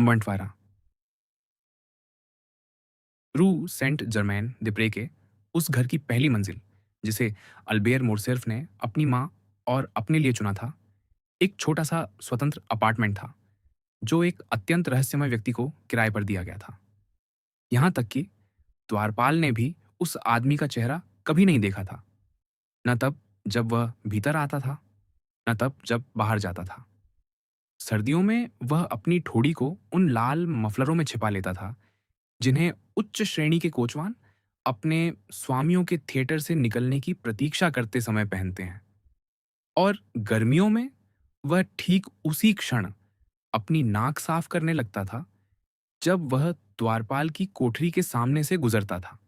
बंटवारा। रू Saint Germain दिप्रे के उस घर की पहली मंजिल, जिसे अल्बेर मोरसेर्फ ने अपनी माँ और अपने लिए चुना था, एक छोटा सा स्वतंत्र अपार्टमेंट था जो एक अत्यंत रहस्यमय व्यक्ति को किराए पर दिया गया था। यहाँ तक कि द्वारपाल ने भी उस आदमी का चेहरा कभी नहीं देखा था, न तब जब वह भीतर आता था, न तब जब बाहर जाता था। सर्दियों में वह अपनी ठोड़ी को उन लाल मफलरों में छिपा लेता था जिन्हें उच्च श्रेणी के कोचवान अपने स्वामियों के थिएटर से निकलने की प्रतीक्षा करते समय पहनते हैं। और गर्मियों में वह ठीक उसी क्षण अपनी नाक साफ करने लगता था जब वह द्वारपाल की कोठरी के सामने से गुजरता था।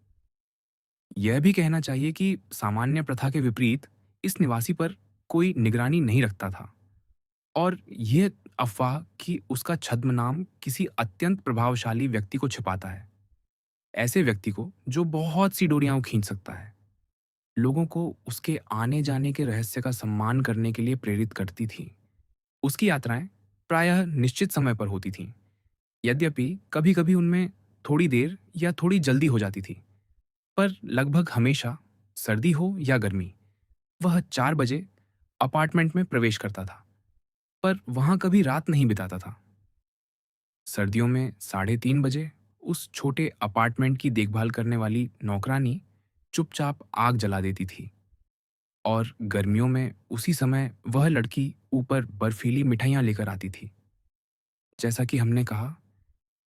यह भी कहना चाहिए कि सामान्य प्रथा के विपरीत इस निवासी पर कोई निगरानी नहीं रखता था, और यह अफवाह कि उसका छद्म नाम किसी अत्यंत प्रभावशाली व्यक्ति को छिपाता है, ऐसे व्यक्ति को जो बहुत सी डोरियां खींच सकता है, लोगों को उसके आने जाने के रहस्य का सम्मान करने के लिए प्रेरित करती थी। उसकी यात्राएं प्रायः निश्चित समय पर होती थीं, यद्यपि कभी-कभी उनमें थोड़ी देर या थोड़ी जल्दी हो जाती थी, पर लगभग हमेशा, सर्दी हो या गर्मी, वह 4 बजे अपार्टमेंट में प्रवेश करता था, पर वहां कभी रात नहीं बिताता था। सर्दियों में 3:30 बजे उस छोटे अपार्टमेंट की देखभाल करने वाली नौकरानी चुपचाप आग जला देती थी, और गर्मियों में उसी समय वह लड़की ऊपर बर्फीली मिठाइयाँ लेकर आती थी। जैसा कि हमने कहा,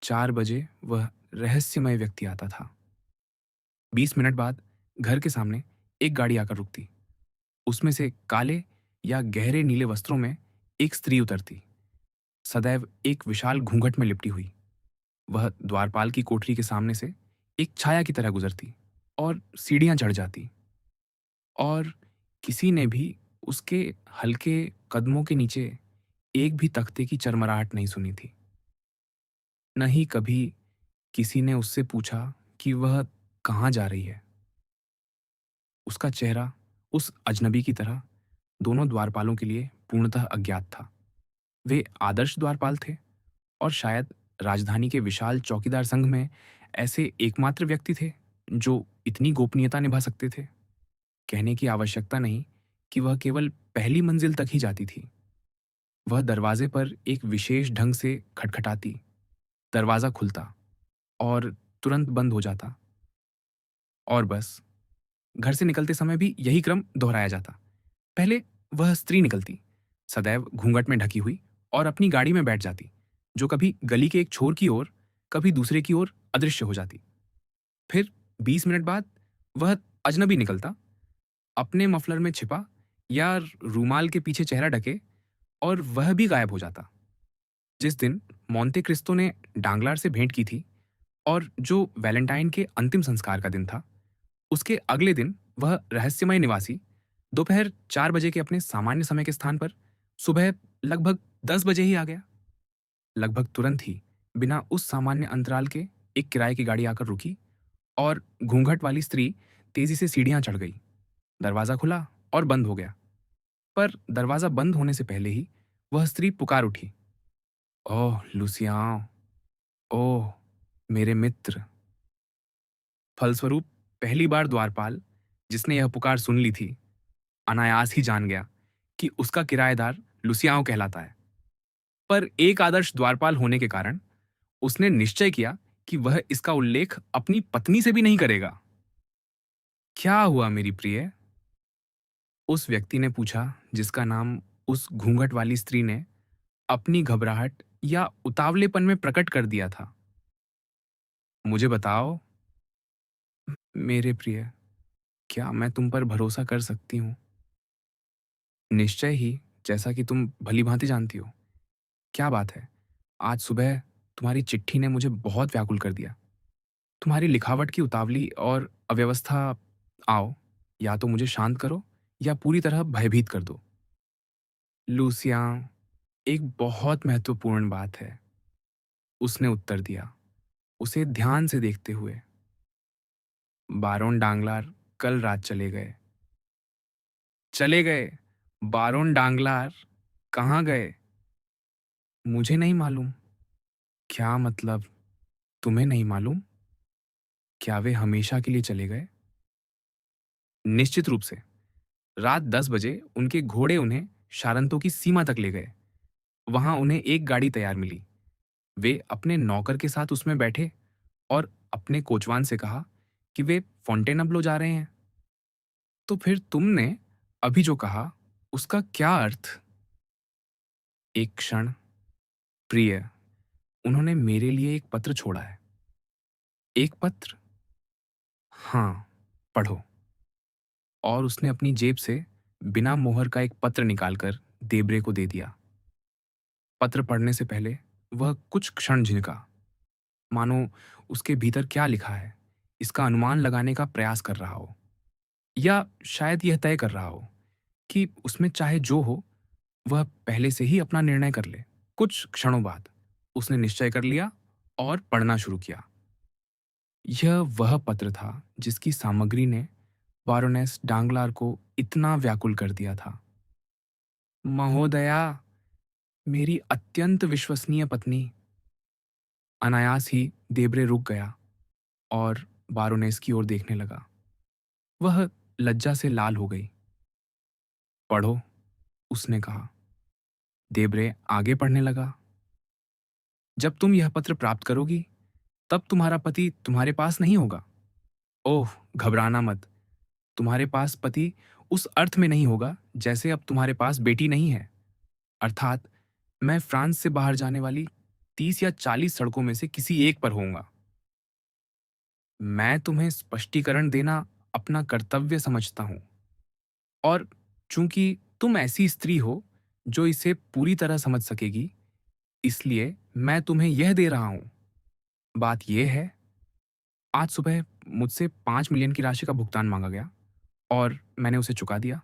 4 बजे वह रहस्यमय व्यक्ति आता था। 20 मिनट बाद घर के सामने एक गाड़ी आकर रुकती। उसमें से काले या गहरे नीले वस्त्रों में एक स्त्री उतरती, सदैव एक विशाल घूंघट में लिपटी हुई। वह द्वारपाल की कोठरी के सामने से एक छाया की तरह गुजरती और सीढ़ियां चढ़ जाती, और किसी ने भी उसके हल्के कदमों के नीचे एक भी तख्ते की चरमराहट नहीं सुनी थी। न ही कभी किसी ने उससे पूछा कि वह कहाँ जा रही है। उसका चेहरा उस अजनबी की तरह दोनों द्वारपालों के लिए पूर्णतः अज्ञात था। वे आदर्श द्वारपाल थे, और शायद राजधानी के विशाल चौकीदार संघ में ऐसे एकमात्र व्यक्ति थे जो इतनी गोपनीयता निभा सकते थे। कहने की आवश्यकता नहीं कि वह केवल पहली मंजिल तक ही जाती थी। वह दरवाजे पर एक विशेष ढंग से खटखटाती, दरवाजा खुलता और तुरंत बंद हो जाता, और बस घर से निकलते समय भी यही क्रम दोहराया जाता। पहले वह स्त्री निकलती, सदैव घूंघट में ढकी हुई, और अपनी गाड़ी में बैठ जाती, जो कभी गली के एक छोर की ओर, कभी दूसरे की ओर अदृश्य हो जाती। फिर 20 मिनट बाद वह अजनबी निकलता, अपने मफलर में छिपा या रूमाल के पीछे चेहरा ढके, और वह भी गायब हो जाता। जिस दिन मोंटे क्रिस्टो ने डांगलार से भेंट की थी, और जो वैलेंटाइन के अंतिम संस्कार का दिन था, उसके अगले दिन वह रहस्यमय निवासी दोपहर 4 बजे के अपने सामान्य समय के स्थान पर सुबह लगभग 10 बजे ही आ गया। लगभग तुरंत ही, बिना उस सामान्य अंतराल के, एक किराए की गाड़ी आकर रुकी, और घूंघट वाली स्त्री तेजी से सीढ़ियां चढ़ गई। दरवाजा खुला और बंद हो गया, पर दरवाजा बंद होने से पहले ही वह स्त्री पुकार उठी, ओह लुसियाओ, ओह मेरे मित्र। फलस्वरूप पहली बार द्वारपाल, जिसने यह पुकार सुन ली थी, अनायास ही जान गया कि उसका किराएदार लुसियाओ कहलाता है। पर एक आदर्श द्वारपाल होने के कारण उसने निश्चय किया कि वह इसका उल्लेख अपनी पत्नी से भी नहीं करेगा। क्या हुआ मेरी प्रिय? उस व्यक्ति ने पूछा, जिसका नाम उस घूंघट वाली स्त्री ने अपनी घबराहट या उतावलेपन में प्रकट कर दिया था। मुझे बताओ मेरे प्रिय, क्या मैं तुम पर भरोसा कर सकती हूँ? निश्चय ही, जैसा कि तुम भली भांति जानती हो। क्या बात है? आज सुबह तुम्हारी चिट्ठी ने मुझे बहुत व्याकुल कर दिया। तुम्हारी लिखावट की उतावली और अव्यवस्था, आओ, या तो मुझे शांत करो या पूरी तरह भयभीत कर दो। लूसिया, एक बहुत महत्वपूर्ण बात है, उसने उत्तर दिया, उसे ध्यान से देखते हुए। बारोन डांगलार कल रात चले गए। चले गए? बारोन डांगलार कहाँ गए? मुझे नहीं मालूम। क्या मतलब? तुम्हें नहीं मालूम? क्या वे हमेशा के लिए चले गए? निश्चित रूप से। रात 10 बजे उनके घोड़े उन्हें शारंतो की सीमा तक ले गए। वहां उन्हें एक गाड़ी तैयार मिली। वे अपने नौकर के साथ उसमें बैठे और अपने कोचवान से कहा कि वे फोंटेनब्लो जा रहे हैं। तो फिर तुमने अभी जो कहा, उसका क्या अर्थ? एक क्षण। प्रिय, उन्होंने मेरे लिए एक पत्र छोड़ा है। एक पत्र? हाँ, पढ़ो। और उसने अपनी जेब से बिना मोहर का एक पत्र निकालकर देब्रे को दे दिया। पत्र पढ़ने से पहले वह कुछ क्षण झिझका, मानो उसके भीतर क्या लिखा है इसका अनुमान लगाने का प्रयास कर रहा हो, या शायद यह तय कर रहा हो कि उसमें चाहे जो हो, वह पहले से ही अपना निर्णय कर ले। कुछ क्षणों बाद उसने निश्चय कर लिया और पढ़ना शुरू किया। यह वह पत्र था जिसकी सामग्री ने बारोनेस डांगलार को इतना व्याकुल कर दिया था। महोदया, मेरी अत्यंत विश्वसनीय पत्नी। अनायास ही देब्रे रुक गया और बारोनेस की ओर देखने लगा। वह लज्जा से लाल हो गई। पढ़ो, उसने कहा। देब्रे आगे पढ़ने लगा। जब तुम यह पत्र प्राप्त करोगी, तब तुम्हारा पति तुम्हारे पास नहीं होगा। ओह, घबराना मत। तुम्हारे पास पति उस अर्थ में नहीं होगा जैसे अब तुम्हारे पास बेटी नहीं है। अर्थात मैं फ्रांस से बाहर जाने वाली 30 या 40 सड़कों में से किसी एक पर होऊंगा। मैं तुम्हें स्पष्टीकरण देना अपना कर्तव्य समझता हूं, और चूंकि तुम ऐसी स्त्री हो जो इसे पूरी तरह समझ सकेगी, इसलिए मैं तुम्हें यह दे रहा हूं। बात यह है, आज सुबह मुझसे 5 मिलियन की राशि का भुगतान मांगा गया और मैंने उसे चुका दिया।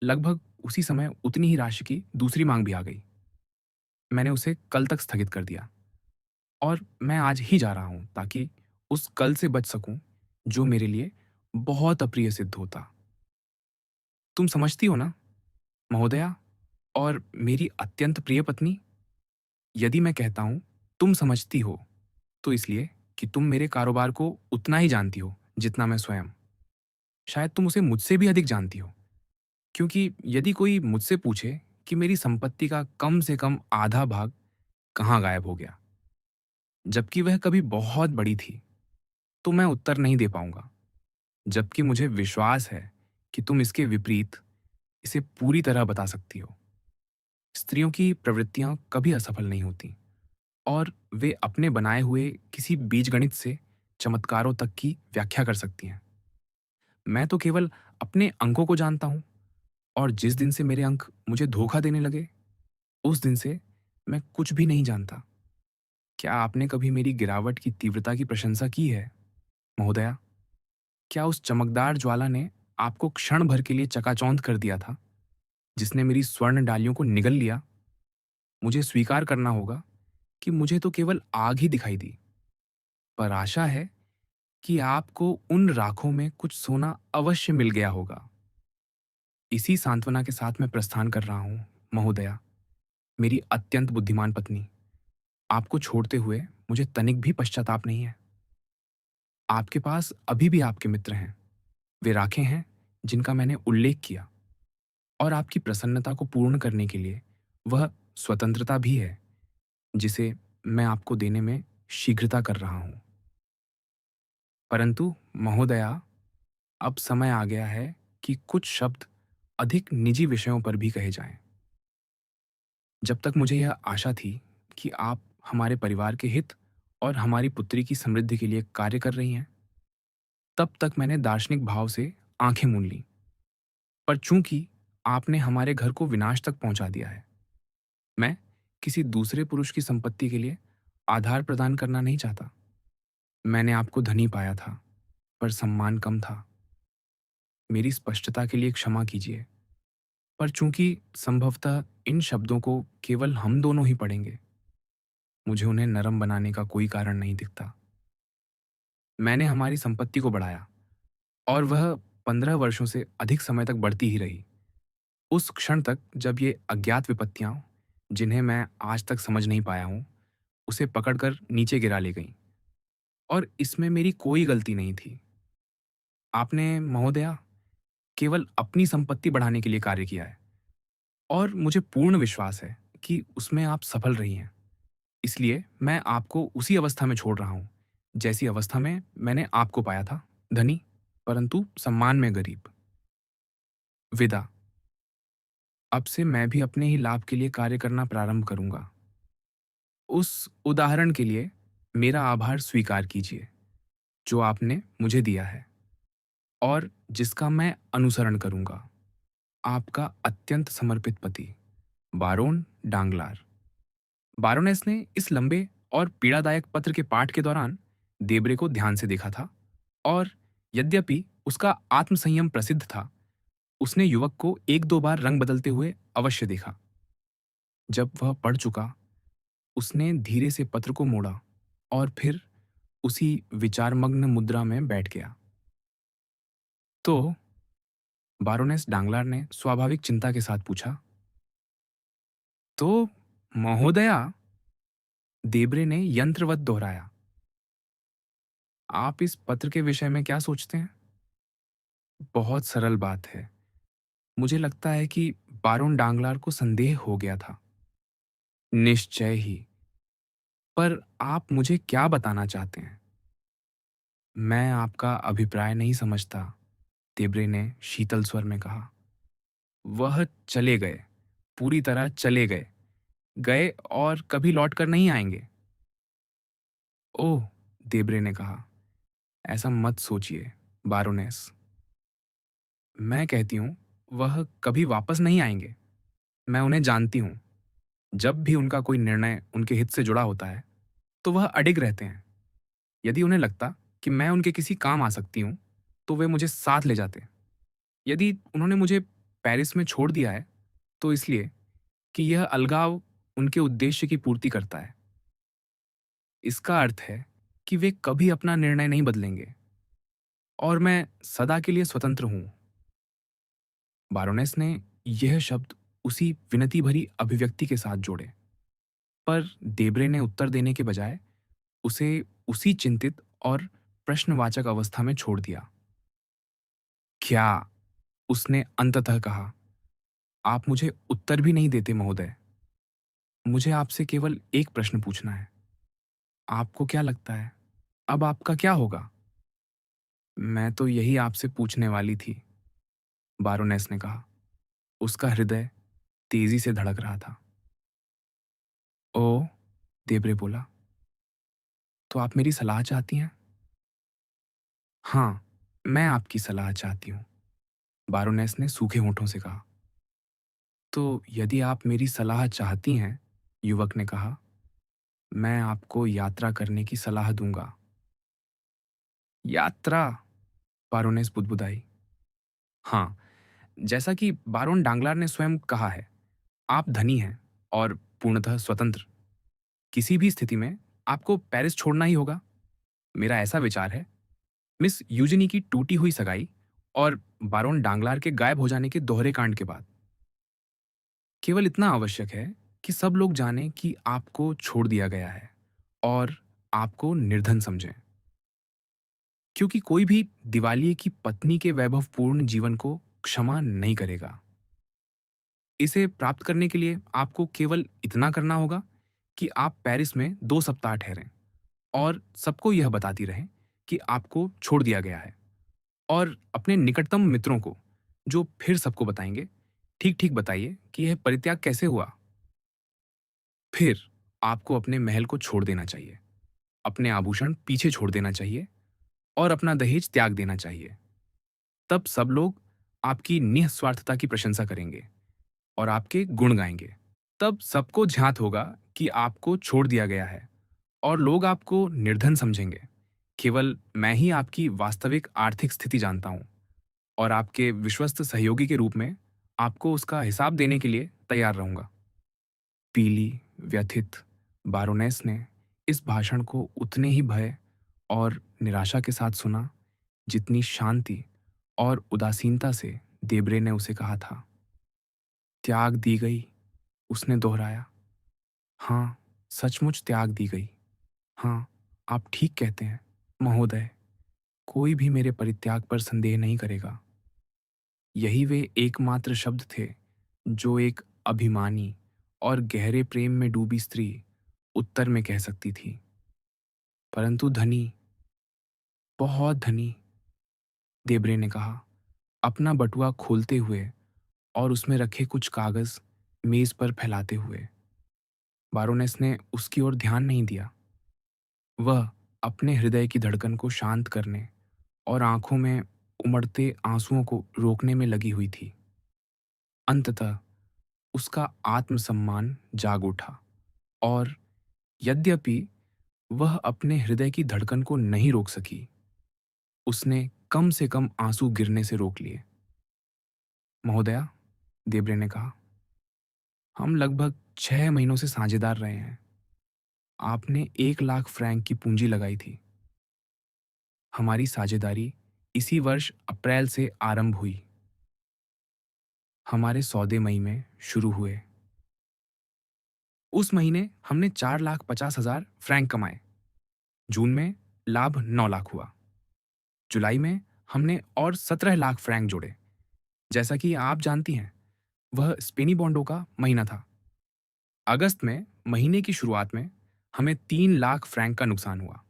लगभग उसी समय उतनी ही राशि की दूसरी मांग भी आ गई। मैंने उसे कल तक स्थगित कर दिया और मैं आज ही जा रहा हूं ताकि उस कल से बच सकूं जो मेरे लिए बहुत अप्रिय सिद्ध होता। तुम समझती हो ना, महोदया और मेरी अत्यंत प्रिय पत्नी? यदि मैं कहता हूं तुम समझती हो, तो इसलिए कि तुम मेरे कारोबार को उतना ही जानती हो जितना मैं स्वयं। शायद तुम उसे मुझसे भी अधिक जानती हो, क्योंकि यदि कोई मुझसे पूछे कि मेरी संपत्ति का कम से कम आधा भाग कहाँ गायब हो गया, जबकि वह कभी बहुत बड़ी थी, तो मैं उत्तर नहीं दे पाऊंगा, जबकि मुझे विश्वास है कि तुम इसके विपरीत इसे पूरी तरह बता सकती हो। स्त्रियों की प्रवृत्तियां कभी असफल नहीं होती, और वे अपने बनाए हुए किसी बीजगणित से चमत्कारों तक की व्याख्या कर सकती हैं। मैं तो केवल अपने अंकों को जानता हूं, और जिस दिन से मेरे अंक मुझे धोखा देने लगे, उस दिन से मैं कुछ भी नहीं जानता। क्या आपने कभी मेरी गिरावट की तीव्रता की प्रशंसा की है, महोदया? क्या उस चमकदार ज्वाला ने आपको क्षण भर के लिए चकाचौंध कर दिया था, जिसने मेरी स्वर्ण डालियों को निगल लिया? मुझे स्वीकार करना होगा कि मुझे तो केवल आग ही दिखाई दी, पर आशा है कि आपको उन राखों में कुछ सोना अवश्य मिल गया होगा। इसी सांत्वना के साथ मैं प्रस्थान कर रहा हूं, महोदया, मेरी अत्यंत बुद्धिमान पत्नी। आपको छोड़ते हुए मुझे तनिक भी पश्चाताप नहीं है। आपके पास अभी भी आपके मित्र हैं। वे राखें हैं जिनका मैंने उल्लेख किया, और आपकी प्रसन्नता को पूर्ण करने के लिए वह स्वतंत्रता भी है जिसे मैं आपको देने में शीघ्रता कर रहा हूं। परंतु महोदया, अब समय आ गया है कि कुछ शब्द अधिक निजी विषयों पर भी कहे जाएं। जब तक मुझे यह आशा थी कि आप हमारे परिवार के हित और हमारी पुत्री की समृद्धि के लिए कार्य कर रही हैं, तब तक मैंने दार्शनिक भाव से आंखें मूंद लीं। पर चूंकि आपने हमारे घर को विनाश तक पहुंचा दिया है, मैं किसी दूसरे पुरुष की संपत्ति के लिए आधार प्रदान करना नहीं चाहता। मैंने आपको धनी पाया था, पर सम्मान कम था। मेरी स्पष्टता के लिए क्षमा कीजिए, पर चूंकि संभवतः इन शब्दों को केवल हम दोनों ही पढ़ेंगे, मुझे उन्हें नरम बनाने का कोई कारण नहीं दिखता। मैंने हमारी संपत्ति को बढ़ाया, और वह 15 वर्षों से अधिक समय तक बढ़ती ही रही। उस क्षण तक जब ये अज्ञात विपत्तियां, जिन्हें मैं आज तक समझ नहीं पाया हूं, उसे पकड़कर नीचे गिरा ले गईं और इसमें मेरी कोई गलती नहीं थी। आपने महोदया केवल अपनी संपत्ति बढ़ाने के लिए कार्य किया है और मुझे पूर्ण विश्वास है कि उसमें आप सफल रही हैं। इसलिए मैं आपको उसी अवस्था में छोड़ रहा हूँ, जैसी अवस्था में मैंने आपको पाया था, धनी परंतु सम्मान में गरीब। विदा। अब से मैं भी अपने ही लाभ के लिए कार्य करना प्रारंभ करूँगा। उस उदाहरण के लिए मेरा आभार स्वीकार कीजिए, जो आपने मुझे दिया है और जिसका मैं अनुसरण करूँगा। आपका अत्यंत समर्पित पति, बारोन डांगलार। बारोनेस ने इस लंबे और पीड़ादायक पत्र के पाठ के दौरान देब्रे को ध्यान से देखा था और यद्यपि उसका आत्मसंयम प्रसिद्ध था, उसने युवक को एक दो बार रंग बदलते हुए अवश्य देखा। जब वह पढ़ चुका, उसने धीरे से पत्र को मोड़ा और फिर उसी विचारमग्न मुद्रा में बैठ गया। तो बारोनेस डांगलार ने स्वाभाविक चिंता के साथ पूछा, तो महोदया, देब्रे ने यंत्रवत दोहराया, आप इस पत्र के विषय में क्या सोचते हैं? बहुत सरल बात है। मुझे लगता है कि बारोन डांगलार को संदेह हो गया था। निश्चय ही। पर आप मुझे क्या बताना चाहते हैं? मैं आपका अभिप्राय नहीं समझता, देब्रे ने शीतल स्वर में कहा। वह चले गए, पूरी तरह चले गए, गए और कभी लौटकर नहीं आएंगे। ओह, देब्रे ने कहा, ऐसा मत सोचिए, बारोनेस। मैं कहती हूँ, वह कभी वापस नहीं आएंगे। मैं उन्हें जानती हूँ। जब भी उनका कोई निर्णय उनके हित से जुड़ा होता है, तो वह अडिग रहते हैं। यदि उन्हें लगता कि मैं उनके किसी काम आ सकती हूँ, तो वे मुझे साथ ले जाते। यदि उन्होंने मुझे पेरिस में छोड़ दिया है, तो इसलिए कि यह अलगाव उनके उद्देश्य की पूर्ति करता है। इसका अर्थ है कि वे कभी अपना निर्णय नहीं बदलेंगे और मैं सदा के लिए स्वतंत्र हूँ। बारोनेस ने यह शब्द उसी विनती भरी अभिव्यक्ति के साथ जोड़े, पर देब्रे ने उत्तर देने के बजाय उसे उसी चिंतित और प्रश्नवाचक अवस्था में छोड़ दिया। क्या? उसने अंततः कहा, आप मुझे उत्तर भी नहीं देते महोदय। मुझे आपसे केवल एक प्रश्न पूछना है। आपको क्या लगता है, अब आपका क्या होगा? मैं तो यही आपसे पूछने वाली थी, बारोनेस ने कहा। उसका हृदय तेजी से धड़क रहा था। ओ, देब्रे बोला, तो आप मेरी सलाह चाहती हैं? हाँ, मैं आपकी सलाह चाहती हूँ, बारोनेस ने सूखे होठों से कहा। तो यदि आप मेरी सलाह चाहती हैं, युवक ने कहा, मैं आपको यात्रा करने की सलाह दूंगा। यात्रा? बारोनेस बुदबुदाई। हाँ, जैसा कि बारोन डांगलार ने स्वयं कहा है, आप धनी हैं और पूर्णतः स्वतंत्र। किसी भी स्थिति में आपको पेरिस छोड़ना ही होगा। मेरा ऐसा विचार है, मिस यूजिनी की टूटी हुई सगाई और बारोन डांगलार के गायब हो जाने के दोहरे कांड के बाद केवल इतना आवश्यक है कि सब लोग जानें कि आपको छोड़ दिया गया है और आपको निर्धन समझें। क्योंकि कोई भी दिवालिये की पत्नी के वैभवपूर्ण जीवन को क्षमा नहीं करेगा। इसे प्राप्त करने के लिए आपको केवल इतना करना होगा कि आप पेरिस में 2 सप्ताह ठहरें और सबको यह बताती रहें कि आपको छोड़ दिया गया है और अपने निकटतम मित्रों को, जो फिर सबको बताएंगे, ठीक-ठीक बताइए कि यह परित्याग कैसे हुआ। फिर आपको अपने महल को छोड़ देना चाहिए, अपने आभूषण पीछे छोड़ देना चाहिए और अपना दहेज त्याग देना चाहिए। तब सब लोग आपकी निःस्वार्थता की प्रशंसा करेंगे और आपके गुण गाएंगे। तब सबको ध्यात होगा कि आपको छोड़ दिया गया है और लोग आपको निर्धन समझेंगे। केवल मैं ही आपकी वास्तविक आर्थिक स्थिति जानता हूँ और आपके विश्वस्त सहयोगी के रूप में आपको उसका हिसाब देने के लिए तैयार रहूंगा। पीली, व्यथित बारोनेस ने इस भाषण को उतने ही भय और निराशा के साथ सुना, जितनी शांति और उदासीनता से देब्रे ने उसे कहा था। त्याग दी गई, उसने दोहराया। हाँ, सचमुच त्याग दी गई। हाँ, आप ठीक कहते हैं, महोदय। कोई भी मेरे परित्याग पर संदेह नहीं करेगा। यही वे एकमात्र शब्द थे जो एक अभिमानी और गहरे प्रेम में डूबी स्त्री उत्तर में कह सकती थी। परंतु धनी, बहुत धनी, देब्रे ने कहा, अपना बटुआ खोलते हुए और उसमें रखे कुछ कागज मेज पर फैलाते हुए। बारोनेस ने उसकी ओर ध्यान नहीं दिया। वह अपने हृदय की धड़कन को शांत करने और आंखों में उमड़ते आंसुओं को रोकने में लगी हुई थी। अंततः उसका आत्मसम्मान जाग उठा और यद्यपि वह अपने हृदय की धड़कन को नहीं रोक सकी, उसने कम से कम आंसू गिरने से रोक लिए। महोदया, देब्रे ने कहा, हम लगभग 6 महीनों से साझेदार रहे हैं। आपने 1 लाख फ्रैंक की पूंजी लगाई थी। हमारी साझेदारी इसी वर्ष अप्रैल से आरंभ हुई। हमारे सौदे मई में शुरू हुए। उस महीने हमने 4,50,000 फ्रैंक कमाए। जून में लाभ 9 लाख हुआ। जुलाई में हमने और 17 लाख फ्रैंक जोड़े। जैसा कि आप जानती हैं, वह स्पेनी बॉन्डों का महीना था। अगस्त में महीने की शुरुआत में हमें 3 लाख फ्रैंक का नुकसान हुआ,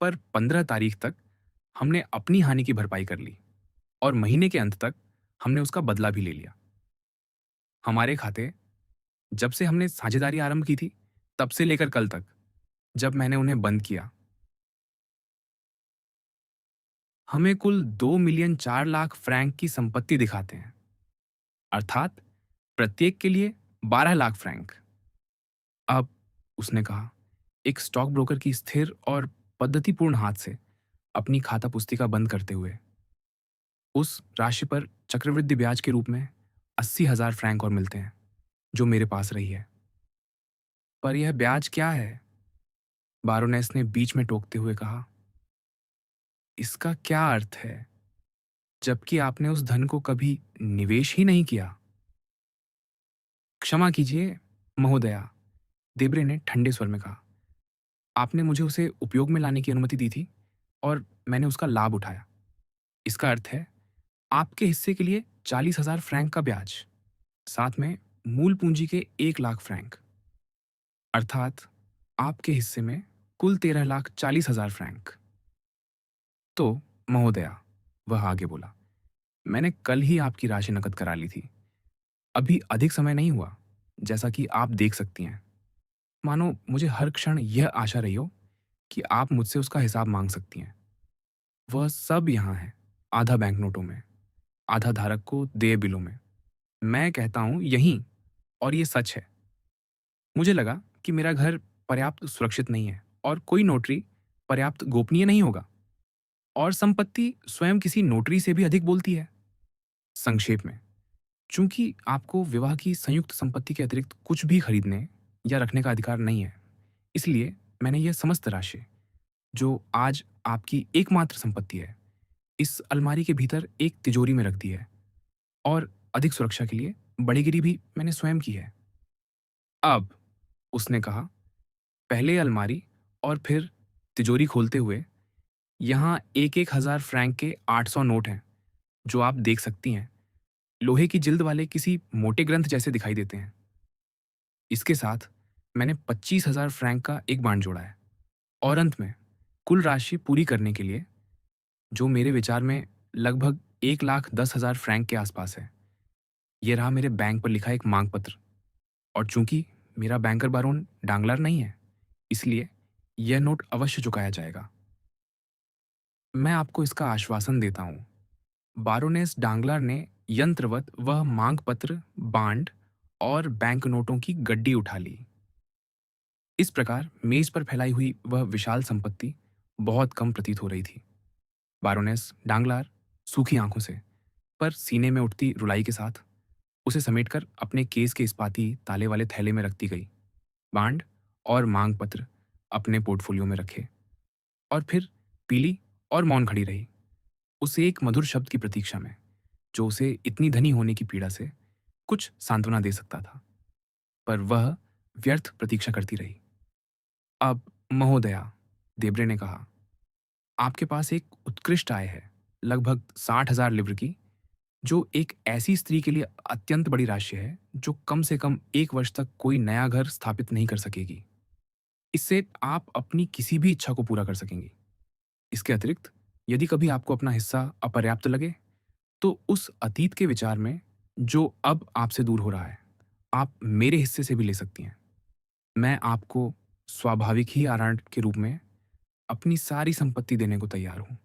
पर 15 तारीख तक हमने अपनी हानि की भरपाई कर ली और महीने के अंत तक हमने उसका बदला भी ले लिया। हमारे खाते, जब से हमने साझेदारी आरंभ की थी, तब से लेकर कल तक, जब मैंने उन्हें बंद किया, हमें कुल 2,04,00,000 फ्रैंक की संपत्ति दिखाते हैं, अर्थात प्रत्येक के लिए 12 लाख फ्रैंक। अब, उसने कहा, एक स्टॉक ब्रोकर की स्थिर और पद्धतिपूर्ण हाथ से अपनी खाता पुस्तिका बंद करते हुए, उस राशि पर चक्रवृद्धि ब्याज के रूप में 80,000 फ्रैंक और मिलते हैं, जो मेरे पास रही है। पर यह ब्याज क्या है? बारोनेस ने बीच में टोकते हुए कहा, इसका क्या अर्थ है, जबकि आपने उस धन को कभी निवेश ही नहीं किया? क्षमा कीजिए, महोदया, देब्रे ने ठंडे स्वर में कहा। आपने मुझे उसे उपयोग में लाने की अनुमति दी थी और मैंने उसका लाभ उठाया। इसका अर्थ है आपके हिस्से के लिए 40,000 फ्रैंक का ब्याज, साथ में मूल पूंजी के 1 लाख फ्रैंक, अर्थात आपके हिस्से में कुल 13,40,000 फ्रैंक। तो महोदया, वह आगे बोला, मैंने कल ही आपकी राशि नकद करा ली थी। अभी अधिक समय नहीं हुआ, जैसा कि आप देख सकती हैं। मानो मुझे हर क्षण यह आशा रही हो कि आप मुझसे उसका हिसाब मांग सकती हैं। वह सब यहाँ है, आधा बैंक नोटों में, आधा धारक को देय बिलों में। मैं कहता हूँ यहीं, और ये सच है। मुझे लगा कि मेरा घर पर्याप्त सुरक्षित नहीं है और कोई नोटरी पर्याप्त गोपनीय नहीं होगा, और संपत्ति स्वयं किसी नोटरी से भी अधिक बोलती है। संक्षेप में, चूंकि आपको विवाह की संयुक्त संपत्ति के अतिरिक्त कुछ भी खरीदने या रखने का अधिकार नहीं है, इसलिए मैंने यह समस्त राशि, जो आज आपकी एकमात्र संपत्ति है, इस अलमारी के भीतर एक तिजोरी में रख दी है, और अधिक सुरक्षा के लिए बड़ीगिरी भी मैंने स्वयं की है। अब, उसने कहा, पहले अलमारी और फिर तिजोरी खोलते हुए, यहाँ एक एक हजार फ्रैंक के 800 नोट हैं, जो आप देख सकती हैं, लोहे की जिल्द वाले किसी मोटे ग्रंथ जैसे दिखाई देते हैं। इसके साथ मैंने 25,000 फ्रैंक का एक बांड जोड़ा है, और अंत में कुल राशि पूरी करने के लिए, जो मेरे विचार में लगभग 1,10,000 फ्रैंक के आसपास है, ये रहा मेरे बैंक पर लिखा एक मांग पत्र। और चूंकि मेरा बैंकर बारोन डांगलर नहीं है, इसलिए यह नोट अवश्य चुकाया जाएगा। मैं आपको इसका आश्वासन देता हूँ। बारोनेस डांगलर ने यंत्रवत वह मांग पत्र, बांड और बैंक नोटों की गड्डी उठा ली। इस प्रकार मेज पर फैलाई हुई वह विशाल संपत्ति बहुत कम प्रतीत हो रही थी। बारोनेस डांगलार सूखी आंखों से, पर सीने में उठती रुलाई के साथ, उसे समेटकर अपने केस के इस्पाती ताले वाले थैले में रखती गई। बांड और मांग पत्र अपने पोर्टफोलियो में रखे, और फिर पीली और मौन खड़ी रही, उस एक मधुर शब्द की प्रतीक्षा में, जो उसे इतनी धनी होने की पीड़ा से कुछ सांत्वना दे सकता था। पर वह व्यर्थ प्रतीक्षा करती रही। अब महोदया, देब्रे ने कहा, आपके पास एक उत्कृष्ट आय है, लगभग 60,000 लिव्र की, जो एक ऐसी स्त्री के लिए अत्यंत बड़ी राशि है, जो कम से कम 1 वर्ष तक कोई नया घर स्थापित नहीं कर सकेगी। इससे आप अपनी किसी भी इच्छा को पूरा कर सकेंगी। इसके अतिरिक्त, यदि कभी आपको अपना हिस्सा अपर्याप्त लगे, तो उस अतीत के विचार में, जो अब आपसे दूर हो रहा है, आप मेरे हिस्से से भी ले सकती हैं। मैं आपको स्वाभाविक ही आरंट के रूप में अपनी सारी संपत्ति देने को तैयार हूँ,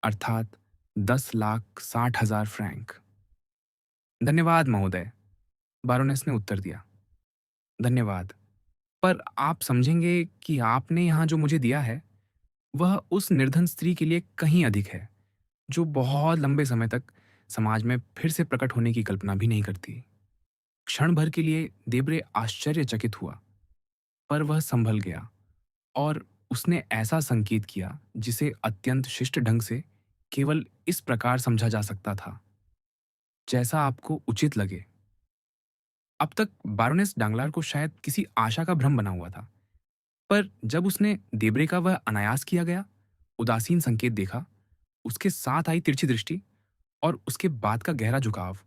अर्थात 10,60,000 फ्रैंक। धन्यवाद महोदय, बारोनेस ने उत्तर दिया। धन्यवाद, पर आप समझेंगे कि आपने यहाँ जो मुझे दिया है, वह उस निर्धन स्त्री के लिए कहीं अधिक है, जो बहुत लंबे समय तक समाज में फिर से प्रकट होने की कल्पना भी नहीं करती। क्षण भर के लिए देब्रे आश्चर्यचकित हुआ, पर वह संभल गया और उसने ऐसा संकेत किया जिसे अत्यंत शिष्ट ढंग से केवल इस प्रकार समझा जा सकता था, जैसा आपको उचित लगे। अब तक बारोनेस डांगलार को शायद किसी आशा का भ्रम बना हुआ था, पर जब उसने देब्रे का वह अनायास किया गया उदासीन संकेत देखा, उसके साथ आई तिरछी दृष्टि और उसके बाद का गहरा झुकाव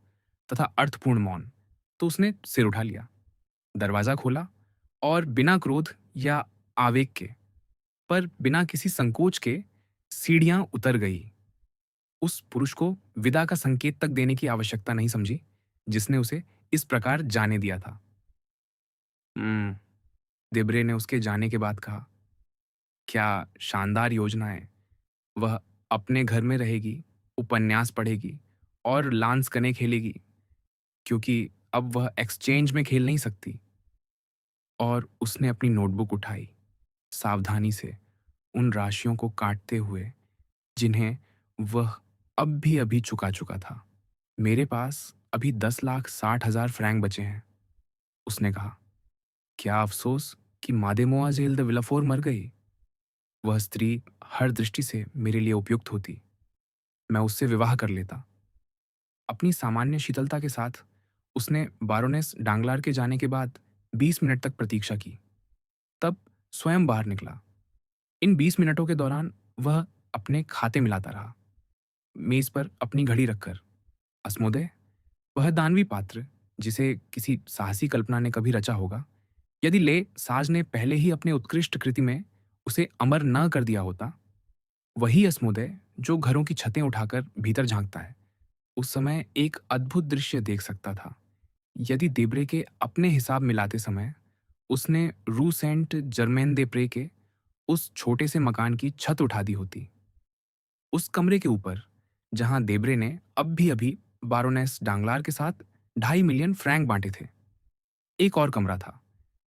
तथा अर्थपूर्ण मौन, तो उसने सिर उठा लिया, दरवाजा खोला और बिना क्रोध या आवेग के, पर बिना किसी संकोच के, सीढ़ियां उतर गई। उस पुरुष को विदा का संकेत तक देने की आवश्यकता नहीं समझी, जिसने उसे इस प्रकार जाने दिया था। हम्म, देब्रे ने उसके जाने के बाद कहा, क्या शानदार योजना है। वह अपने घर में रहेगी, उपन्यास पढ़ेगी और लांस कने खेलेगी, क्योंकि अब वह एक्सचेंज में खेल नहीं सकती। और उसने अपनी नोटबुक उठाई, सावधानी से उन राशियों को काटते हुए जिन्हें वह अब भी अभी चुका चुका था। मेरे पास अभी 10,60,000 फ्रैंक बचे हैं, उसने कहा। क्या अफसोस कि मादेमोआजेल द विलाफोर मर गई। वह स्त्री हर दृष्टि से मेरे लिए उपयुक्त होती। मैं उससे विवाह कर लेता। अपनी सामान्य शीतलता के साथ उसने बारोनेस डांगलार के जाने के बाद 20 मिनट तक प्रतीक्षा की, तब स्वयं बाहर निकला। इन 20 मिनटों के दौरान वह अपने खाते मिलाता रहा, मेज पर अपनी घड़ी रखकर। अस्मोदे, वह दानवी पात्र, जिसे किसी साहसी कल्पना ने कभी रचा होगा, यदि ले साज ने पहले ही अपने उत्कृष्ट कृति में उसे अमर न कर दिया होता, वही अस्मोदय जो घरों की छतें उठाकर भीतर झांकता है, उस समय एक अद्भुत दृश्य देख सकता था। यदि देब्रे के अपने हिसाब मिलाते समय उसने रू सेंट जर्मेन दे प्रे के उस छोटे से मकान की छत उठा दी होती, उस कमरे के ऊपर जहां देब्रे ने अब भी अभी बारोनेस डांगलार के साथ 2.5 मिलियन फ्रैंक बांटे थे, एक और कमरा था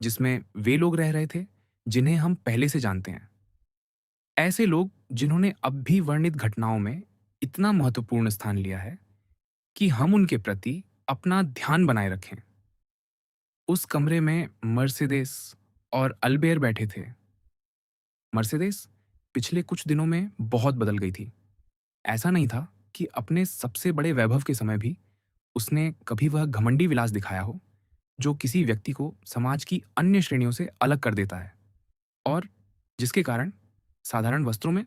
जिसमें वे लोग रह रहे थे जिन्हें हम पहले से जानते हैं। ऐसे लोग जिन्होंने अब भी वर्णित घटनाओं में इतना महत्वपूर्ण स्थान लिया है कि हम उनके प्रति अपना ध्यान बनाए रखें। उस कमरे में मर्सिडेस और अल्बेर बैठे थे। मर्सिडेस पिछले कुछ दिनों में बहुत बदल गई थी। ऐसा नहीं था कि अपने सबसे बड़े वैभव के समय भी उसने कभी वह घमंडी विलास दिखाया हो, जो किसी व्यक्ति को समाज की अन्य श्रेणियों से अलग कर देता है और जिसके कारण साधारण वस्त्रों में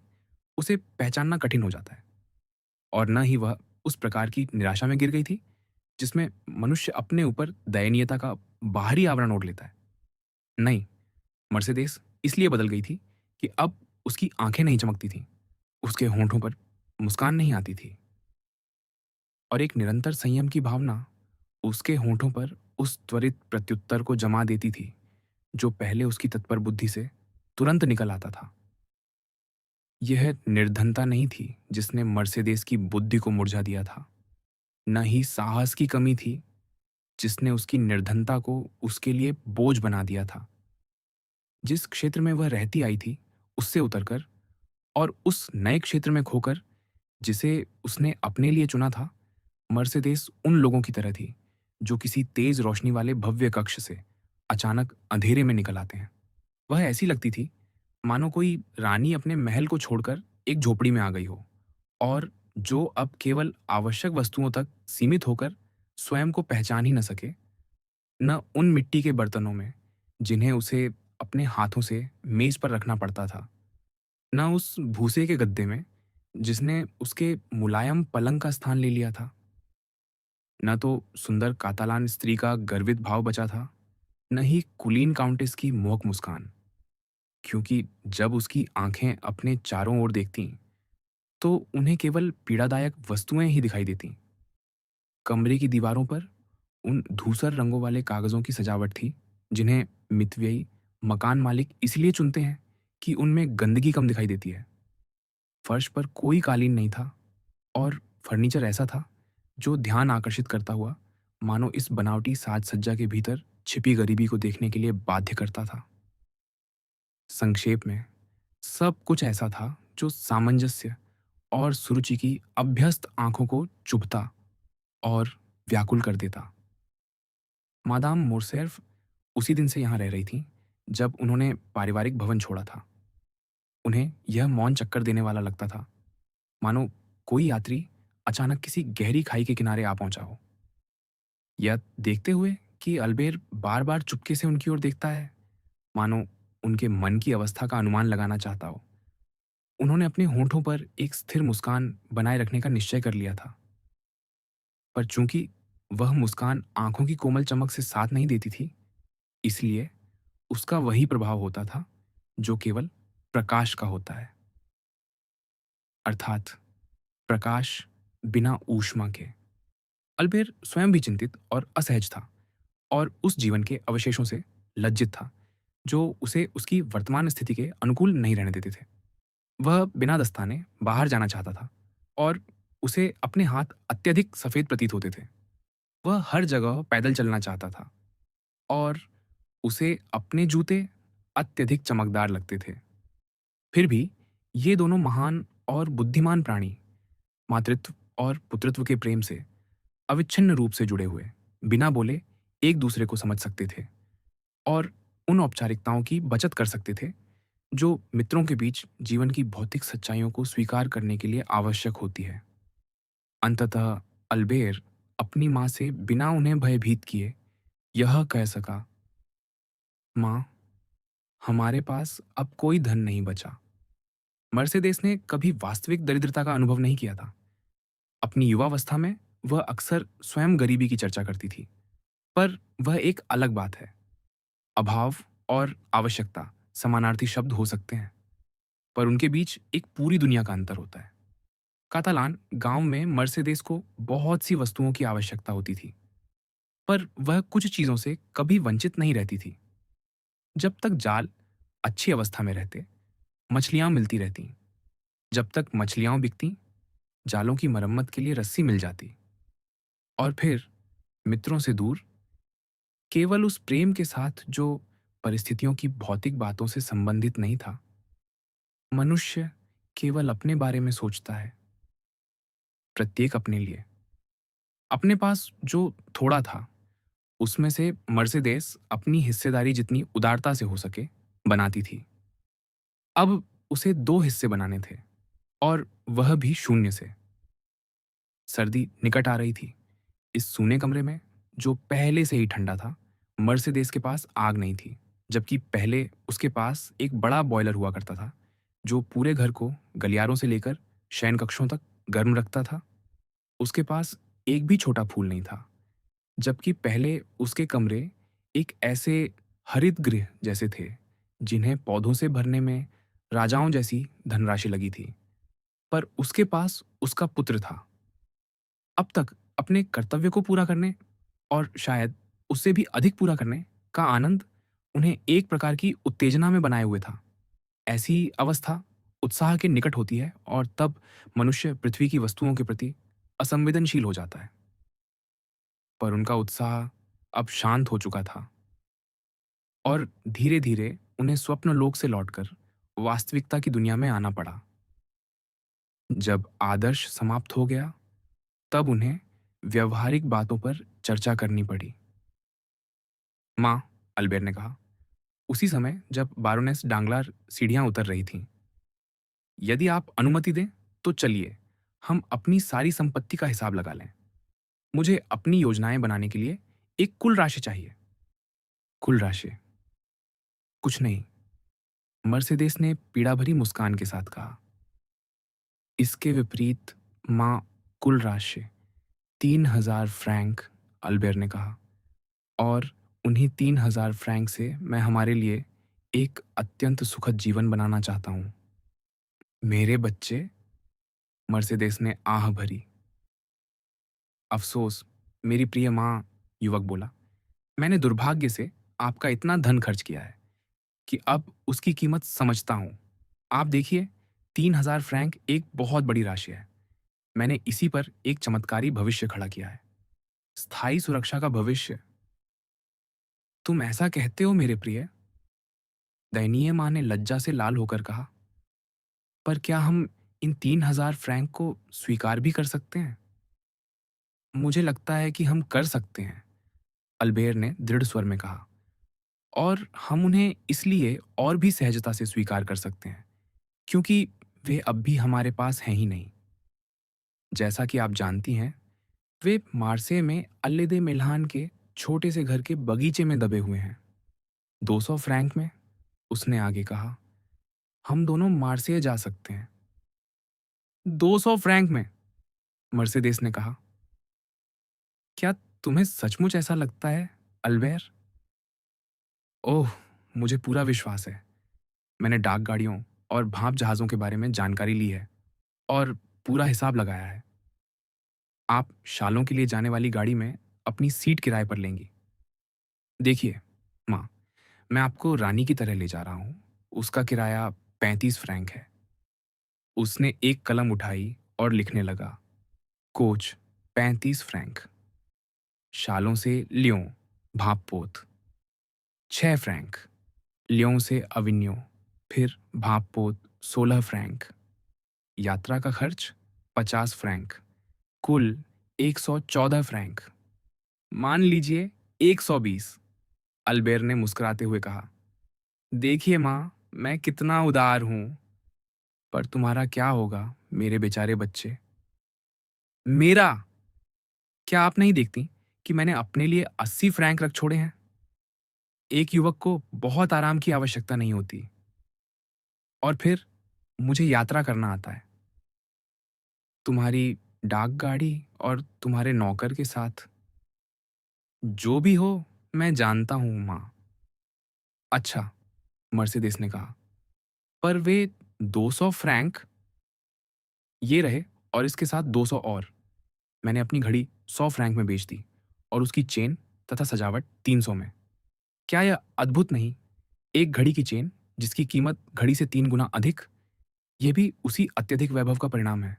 उसे पहचानना कठिन हो जाता है। और न ही वह उस प्रकार की निराशा में गिर गई थी जिसमें मनुष्य अपने ऊपर दयनीयता का बाहरी आवरण ओढ़ लेता है। नहीं, मर्सिडीज इसलिए बदल गई थी कि अब उसकी आंखें नहीं चमकती थीं, उसके होंठों पर मुस्कान नहीं आती थी और एक निरंतर संयम की भावना उसके होंठों पर उस त्वरित प्रत्युत्तर को जमा देती थी जो पहले उसकी तत्पर बुद्धि से तुरंत निकल आता था। यह निर्धनता नहीं थी जिसने मर्सिडीज की बुद्धि को मुरझा दिया था, न ही साहस की कमी थी जिसने उसकी निर्धनता को उसके लिए बोझ बना दिया था। जिस क्षेत्र में वह रहती आई थी, उससे उतरकर और उस नए क्षेत्र में खोकर जिसे उसने अपने लिए चुना था, मर्सिडीज उन लोगों की तरह थी जो किसी तेज रोशनी वाले भव्य कक्ष से अचानक अंधेरे में निकल आते हैं। वह ऐसी लगती थी मानो कोई रानी अपने महल को छोड़कर एक झोपड़ी में आ गई हो और जो अब केवल आवश्यक वस्तुओं तक सीमित होकर स्वयं को पहचान ही न सके, न उन मिट्टी के बर्तनों में जिन्हें उसे अपने हाथों से मेज पर रखना पड़ता था। ना उस भूसे के गद्दे में जिसने उसके मुलायम पलंग का स्थान ले लिया था, न तो सुंदर कातालान स्त्री का गर्वित भाव बचा था, न ही कुलीन काउंटेस की मोहक मुस्कान। क्योंकि जब उसकी आंखें अपने चारों ओर देखतीं, तो उन्हें केवल पीड़ादायक वस्तुएं ही दिखाई देतीं। कमरे की दीवारों पर उन धूसर रंगों वाले कागजों की सजावट थी, जिन्हें मितव्ययी मकान मालिक इसलिए चुनते हैं कि उनमें गंदगी कम दिखाई देती है। फर्श पर कोई कालीन नहीं था और फर्नीचर ऐसा था जो ध्यान आकर्षित करता हुआ मानो इस बनावटी साज सज्जा के भीतर छिपी गरीबी को देखने के लिए बाध्य करता था। संक्षेप में, सब कुछ ऐसा था जो सामंजस्य और सुरुचि की अभ्यस्त आंखों को चुभता और व्याकुल कर देता। मादाम मोरसेर्फ उसी दिन से यहाँ रह रही थीं, जब उन्होंने पारिवारिक भवन छोड़ा था। उन्हें यह मौन चक्कर देने वाला लगता था, मानो कोई यात्री अचानक किसी गहरी खाई के किनारे आ पहुंचा हो। यह देखते हुए कि अल्बेर बार-बार चुपके से उनकी ओर देखता है, मानो उनके मन की अवस्था का अनुमान लगाना चाहता हो। उन्होंने अपने होंठों पर एक स्थिर मुस्कान बनाए रखने का निश्चय कर लिया था, पर चूंकि वह मुस्कान आंखों की कोमल चमक से साथ नहीं देती थी, इसलिए उसका वही प्रभाव होता था जो केवल प्रकाश का होता है, अर्थात प्रकाश बिना ऊष्मा के। अल्बेर स्वयं भी चिंतित और असहज था और उस जीवन के अवशेषों से लज्जित था जो उसे उसकी वर्तमान स्थिति के अनुकूल नहीं रहने देते थे। वह बिना दस्ताने बाहर जाना चाहता था और उसे अपने हाथ अत्यधिक सफेद प्रतीत होते थे। वह हर जगह पैदल चलना चाहता था और उसे अपने जूते अत्यधिक चमकदार लगते थे। फिर भी ये दोनों महान और बुद्धिमान प्राणी मातृत्व और पुत्रत्व के प्रेम से अविच्छिन्न रूप से जुड़े हुए, बिना बोले एक दूसरे को समझ सकते थे और उन औपचारिकताओं की बचत कर सकते थे जो मित्रों के बीच जीवन की भौतिक सच्चाइयों को स्वीकार करने के लिए आवश्यक होती है। अंततः अल्बेर अपनी माँ से बिना उन्हें भयभीत किए यह कह सका, माँ, हमारे पास अब कोई धन नहीं बचा। मर्सेदेस ने कभी वास्तविक दरिद्रता का अनुभव नहीं किया था। अपनी युवावस्था में वह अक्सर स्वयं गरीबी की चर्चा करती थी, पर वह एक अलग बात है। अभाव और आवश्यकता समानार्थी शब्द हो सकते हैं, पर उनके बीच एक पूरी दुनिया का अंतर होता है। कातालान गांव में मर्सेदेस को बहुत सी वस्तुओं की आवश्यकता होती थी, पर वह कुछ चीजों से कभी वंचित नहीं रहती थी। जब तक जाल अच्छी अवस्था में रहते, मछलियां मिलती रहती। जब तक मछलियां बिकती, जालों की मरम्मत के लिए रस्सी मिल जाती। और फिर मित्रों से दूर, केवल उस प्रेम के साथ जो परिस्थितियों की भौतिक बातों से संबंधित नहीं था। मनुष्य केवल अपने बारे में सोचता है, प्रत्येक अपने लिए। अपने पास जो थोड़ा था, उसमें से मर्सिडीज अपनी हिस्सेदारी जितनी उदारता से हो सके बनाती थी। अब उसे 2 हिस्से बनाने थे और वह भी शून्य से। सर्दी निकट आ रही थी। इस सूने कमरे में, जो पहले से ही ठंडा था, मर्सिडीज के पास आग नहीं थी, जबकि पहले उसके पास एक बड़ा बॉयलर हुआ करता था, जो पूरे घर को गलियारों से लेकर शयन कक्षों तक गर्म रखता था। उसके पास एक भी छोटा फूल नहीं था, जबकि पहले उसके कमरे एक ऐसे हरित गृह जैसे थे, जिन्हें पौधों से भरने में राजाओं जैसी धनराशि लगी थी। पर उसके पास उसका पुत्र था। अब तक अपने कर्तव्य को पूरा करने और शायद उससे भी अधिक पूरा करने का आनंद उन्हें एक प्रकार की उत्तेजना में बनाए हुए था। ऐसी अवस्था उत्साह के निकट होती है और तब मनुष्य पृथ्वी की वस्तुओं के प्रति असंवेदनशील हो जाता है। पर उनका उत्साह अब शांत हो चुका था और धीरे-धीरे उन्हें स्वप्न लोक से लौटकर वास्तविकता की दुनिया में आना पड़ा। जब आदर्श समाप्त हो गया, तब उन्हें व्यवहारिक बातों पर चर्चा करनी पड़ी। माँ, अल्बेर ने कहा, उसी समय जब बारोनेस डांगलार सीढ़ियां उतर रही थीं, यदि आप अनुमति दें तो चलिए हम अपनी सारी संपत्ति का हिसाब लगा लें। मुझे अपनी योजनाएं बनाने के लिए एक कुल राशि चाहिए। कुल राशि? कुछ नहीं, मर्सिडीज ने पीड़ा भरी मुस्कान के साथ कहा। इसके विपरीत माँ कुल राशि 3,000 फ्रैंक, अल्बेर ने कहा, और उन्हीं 3,000 फ्रैंक से मैं हमारे लिए एक अत्यंत सुखद जीवन बनाना चाहता हूँ। मेरे बच्चे, मर्सिडीज ने आह भरी। अफ़सोस, मेरी प्रिय माँ, युवक बोला, मैंने दुर्भाग्य से आपका इतना धन खर्च किया है कि अब उसकी कीमत समझता हूँ। आप देखिए, 3,000 फ्रैंक एक बहुत बड़ी राशि है। मैंने इसी पर एक चमत्कारी भविष्य खड़ा किया है। स्थायी सुरक्षा का भविष्य। तुम ऐसा कहते हो मेरे प्रिय? दयनीय माँ ने लज्जा से लाल होकर कहा। पर क्या हम इन 3,000 फ्रैंक को स्वीकार भी कर सकते हैं? मुझे लगता है कि हम कर सकते हैं, अल्बेर ने दृढ़ स्वर में कहा। और हम उन्हें इसलिए और भी सहजता से स्वीकार कर सकते हैं क्योंकि वे अब भी हमारे पास हैं ही नहीं। जैसा कि आप जानती हैं, वे मार्से में अल्लेदे मिल्हान के छोटे से घर के बगीचे में दबे हुए हैं। 200 फ्रैंक में, उसने आगे कहा, हम दोनों मार्से जा सकते हैं। 200 फ्रैंक में, मर्सिडीज ने कहा। क्या तुम्हें सचमुच ऐसा लगता है, अल्बेर? ओह, मुझे पूरा विश्वास है। मैंने डाक गाड़ियों और भाप जहाज़ों के बारे में जानकारी ली है और पूरा हिसाब लगाया है। आप शालों के लिए जाने वाली गाड़ी में अपनी सीट किराए पर लेंगी। देखिए, माँ, मैं आपको रानी की तरह ले जा रहा हूँ। उसका किराया 35 फ्रैंक है। उसने एक कलम उठाई और लिखने लगा, कोच 35 फ्रैंक। शालों से लियों, भाप-पोत 6 फ्रैंक। लियों से अविन्यो, फिर भाप-पोत 16 फ्रैंक। यात्रा का खर्च 50 फ्रैंक। कुल 114 फ्रैंक। मान लीजिए 120, अल्बेर ने मुस्कुराते हुए कहा। देखिए माँ, मैं कितना उदार हूँ, पर तुम्हारा क्या होगा, मेरे बेचारे बच्चे? मेरा? क्या आप नहीं देखती कि मैंने अपने लिए 80 फ्रैंक रख छोड़े हैं? एक युवक को बहुत आराम की आवश्यकता नहीं होती। और फिर मुझे यात्रा करना आता है, तुम्हारी डाक गाड़ी और तुम्हारे नौकर के साथ। जो भी हो, मैं जानता हूँ माँ। अच्छा, मर्सिडीज ने कहा, पर वे 200 फ्रैंक ये रहे, और इसके साथ 200 और। मैंने अपनी घड़ी 100 फ्रैंक में बेच दी और उसकी चेन तथा सजावट 300 में। क्या यह अद्भुत नहीं? एक घड़ी की चेन जिसकी कीमत घड़ी से 3 गुना अधिक। यह भी उसी अत्यधिक वैभव का परिणाम है।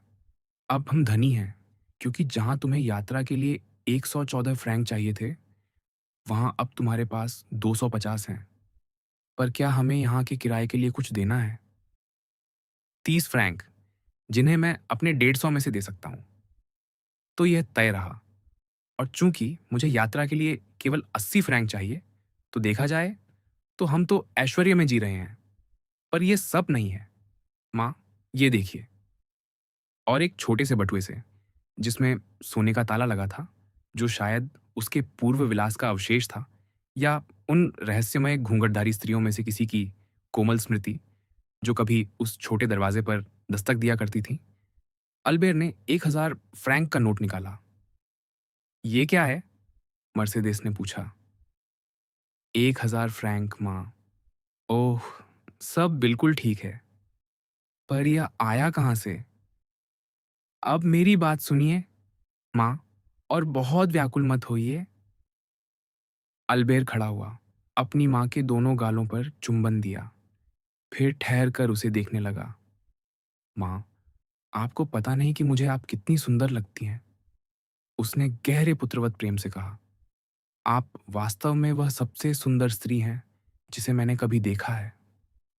अब हम धनी हैं, क्योंकि जहां तुम्हें यात्रा के लिए 114 फ्रैंक चाहिए थे, वहां अब तुम्हारे पास 250 हैं। पर क्या हमें यहाँ के किराए के लिए कुछ देना है? 30 फ्रैंक, जिन्हें मैं अपने 150 में से दे सकता हूँ। तो यह तय रहा। और चूंकि मुझे यात्रा के लिए केवल 80 फ्रैंक चाहिए, तो देखा जाए तो हम तो ऐश्वर्य में जी रहे हैं। पर यह सब नहीं है माँ, ये देखिए। और एक छोटे से बटुए से, जिसमें सोने का ताला लगा था, जो शायद उसके पूर्व विलास का अवशेष था, या उन रहस्यमय घूंघटधारी स्त्रियों में से किसी की कोमल स्मृति जो कभी उस छोटे दरवाजे पर दस्तक दिया करती थी। अल्बेर ने 1,000 फ्रैंक का नोट निकाला। ये क्या है? मर्सिडीज ने पूछा। 1,000 फ्रैंक, माँ। ओह, सब बिल्कुल ठीक है, पर यह आया कहाँ से? अब मेरी बात सुनिए, माँ, और बहुत व्याकुल मत होइए। अल्बेर खड़ा हुआ, अपनी माँ के दोनों गालों पर चुंबन दिया, फिर ठहर कर उसे देखने लगा। माँ, आपको पता नहीं कि मुझे आप कितनी सुंदर लगती हैं, उसने गहरे पुत्रवत प्रेम से कहा। आप वास्तव में वह सबसे सुंदर स्त्री हैं जिसे मैंने कभी देखा है,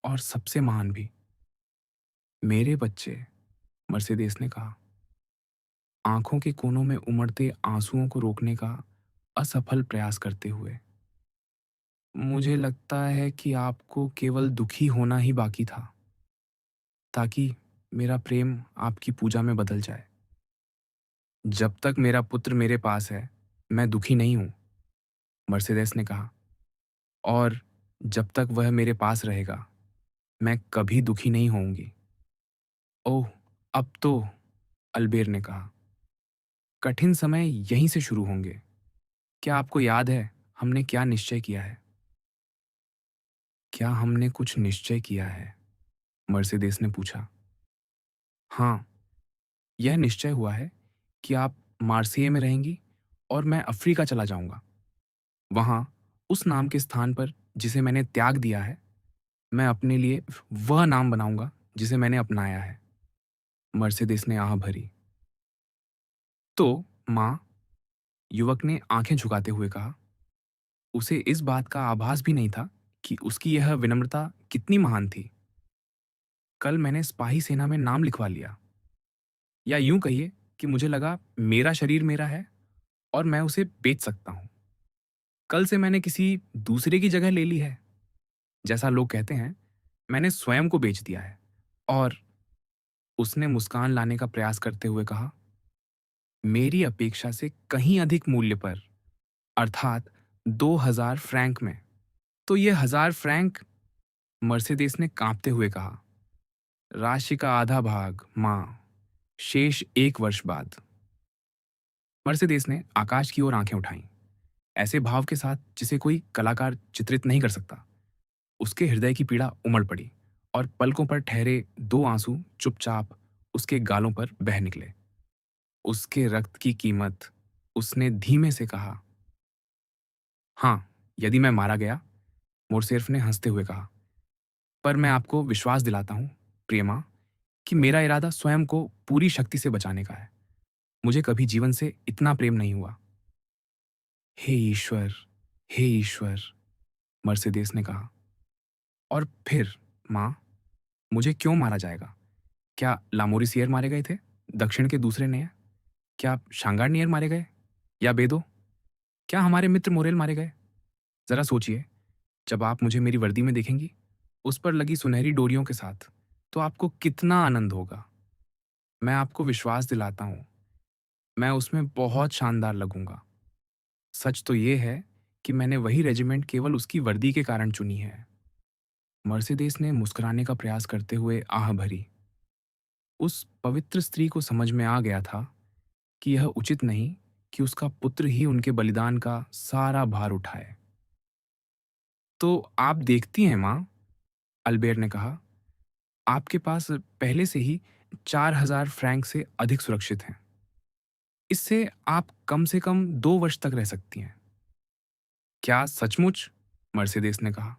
और सबसे महान भी। मेरे बच्चे, मर्सिडीज ने कहा, आंखों के कोनों में उमड़ते आंसुओं को रोकने का असफल प्रयास करते हुए। मुझे लगता है कि आपको केवल दुखी होना ही बाकी था, ताकि मेरा प्रेम आपकी पूजा में बदल जाए। जब तक मेरा पुत्र मेरे पास है, मैं दुखी नहीं हूं, मर्सिडीज ने कहा। और जब तक वह मेरे पास रहेगा, मैं कभी दुखी नहीं होऊँगी। ओह! अब तो, अल्बेर ने कहा, कठिन समय यहीं से शुरू होंगे। क्या आपको याद है हमने क्या निश्चय किया है? क्या हमने कुछ निश्चय किया है? मर्सिडीज ने पूछा। हाँ, यह निश्चय हुआ है कि आप मार्सिये में रहेंगी और मैं अफ्रीका चला जाऊँगा। वहाँ उस नाम के स्थान पर जिसे मैंने त्याग दिया है, मैं अपने लिए वह नाम बनाऊँगा जिसे मैंने अपनाया है। मर्सिडीज ने आह भरी। तो, माँ, युवक ने आंखें झुकाते हुए कहा, उसे इस बात का आभास भी नहीं था कि उसकी यह विनम्रता कितनी महान थी। कल मैंने सिपाही सेना में नाम लिखवा लिया। या यूं कहिए कि मुझे लगा मेरा शरीर मेरा है और मैं उसे बेच सकता हूं। कल से मैंने किसी दूसरे की जगह ले ली है। जैसा लोग कहते हैं, मैंने स्वयं को बेच दिया है। और उसने मुस्कान लाने का प्रयास करते हुए कहा, मेरी अपेक्षा से कहीं अधिक मूल्य पर, अर्थात 2,000 फ्रैंक में। तो ये 1,000 फ्रैंक, मर्सिडीज ने कांपते हुए कहा, राशि का आधा भाग, मां, शेष 1 वर्ष बाद। मर्सिडीज ने आकाश की ओर आंखें उठाईं, ऐसे भाव के साथ जिसे कोई कलाकार चित्रित नहीं कर सकता। उसके हृदय की पीड़ा उमड़ पड़ी और पलकों पर ठहरे 2 आंसू चुपचाप उसके गालों पर बह निकले। उसके रक्त की कीमत, उसने धीमे से कहा। हाँ, यदि मैं मारा गया, मोरसेफ ने हंसते हुए कहा, पर मैं आपको विश्वास दिलाता हूं, प्रियमा, कि मेरा इरादा स्वयं को पूरी शक्ति से बचाने का है। मुझे कभी जीवन से इतना प्रेम नहीं हुआ। हे ईश्वर, हे ईश्वर, मर्सिडीज ने कहा। और फिर, माँ, मुझे क्यों मारा जाएगा? क्या लामोरिसियर मारे गए थे? दक्षिण के दूसरे ने? क्या शांगारनियर मारे गए? या बेदो? क्या हमारे मित्र मोरेल मारे गए? जरा सोचिए, जब आप मुझे मेरी वर्दी में देखेंगी, उस पर लगी सुनहरी डोरियों के साथ, तो आपको कितना आनंद होगा। मैं आपको विश्वास दिलाता हूँ, मैं उसमें बहुत शानदार लगूंगा। सच तो ये है कि मैंने वही रेजिमेंट केवल उसकी वर्दी के कारण चुनी है। मर्सिडीज ने मुस्कुराने का प्रयास करते हुए आह भरी। उस पवित्र स्त्री को समझ में आ गया था कि यह उचित नहीं कि उसका पुत्र ही उनके बलिदान का सारा भार उठाए। तो आप देखती हैं, माँ, अल्बेर ने कहा, आपके पास पहले से ही 4,000 फ्रैंक से अधिक सुरक्षित हैं। इससे आप कम से कम 2 वर्ष तक रह सकती हैं। क्या सचमुच? मर्सिडीज ने कहा।